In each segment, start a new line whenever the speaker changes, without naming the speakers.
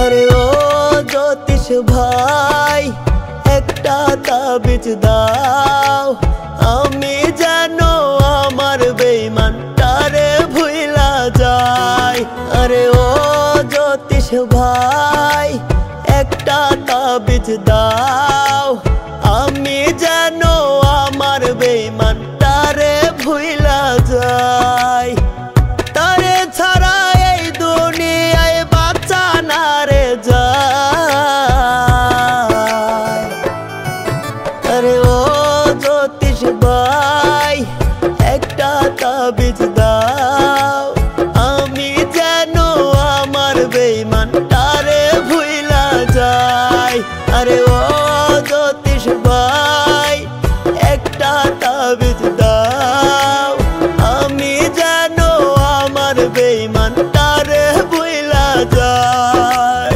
अरे ओ ज्योतिष भाई एकटा ताबिज दाओ आमी जानो आमार बेईमानटारे भुइला जाय। अरे ओ ज्योतिष भाई एकटा ताबिज दाओ आमी जानो आमार बेईमानटारे भुइला जाय। तारे छाड़ा এই দুনিয়ায় বাঁচা না রে যায়। अरे ओ ज्योतिष भाई एकटा ताबिज दाओ आमी जानो आमार बेईमानटारे भुइला जाय। अरे ओ ज्योतिष भाई एकटा ताबिज दाओ आमी जानो आमार बेईमानटारे भुइला जाय।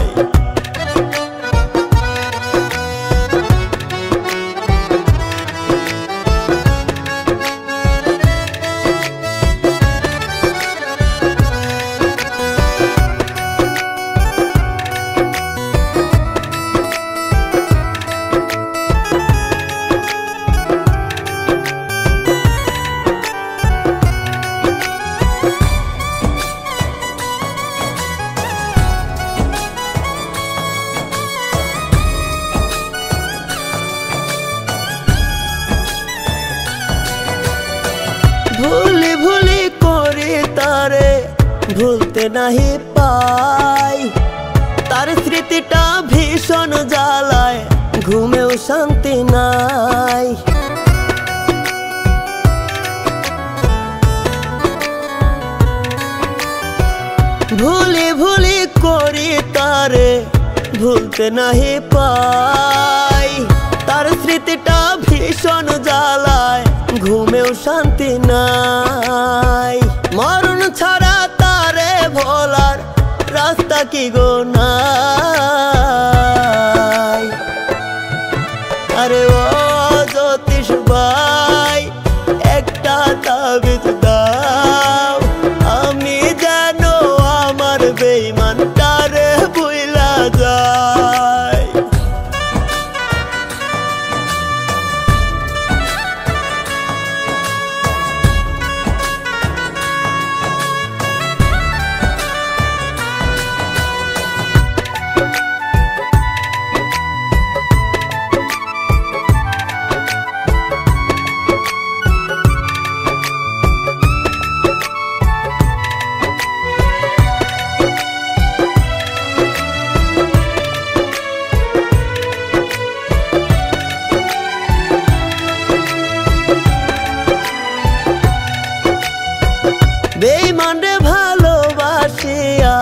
भूली भूली करे तारे भूलते नहीं पाई। तार स्मृतिटा भीषण জ্বালায় ঘুমেও শান্তি নাই। भूली भूली करी तारे भूलते नहीं पाई। तार स्मृतिटा भीषण জ্বালায় ঘুমেও শান্তি নাই। মরণ ছাড়া তারে ভোলার রাস্তা কি গো নাই। আরে ও ज्योतिष ভাই একটা তাবিজ দাও আমি জানো আমার বেঈমানটারে ভুইলা যায়। বেঈমানরে ভালোবাসিয়া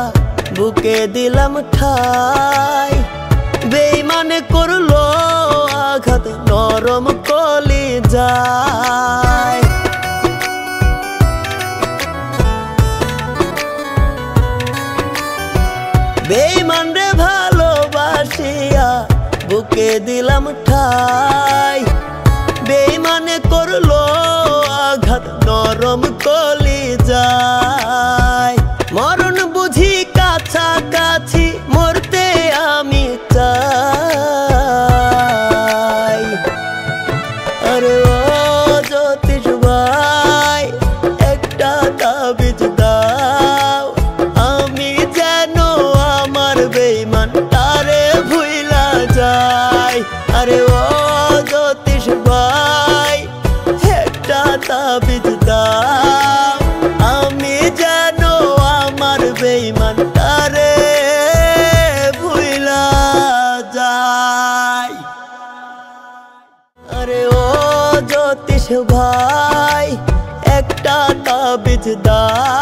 বুকে দিলাম ঠাই। বেঈমানে করলো আঘাত নরম কলিজায়। বেঈমানরে ভালোবাসিয়া বুকে দিলাম ঠাই। বেঈমানে করলো আঘাত নরম কলিজায়। মরণ বুঝি কাছাকাছি মরতে আমি চাই। আরে ও ज्योतिष ভাই একটা তাবিজ দাও আমি জানো আমার বেঈমানটারে ভুইলা যায়। আরে ও ज्योतिष ভাই একটা তাবিজ দাও আমি আরে ও জ্যোতিষ ভাই একটা তাবিজ দাও।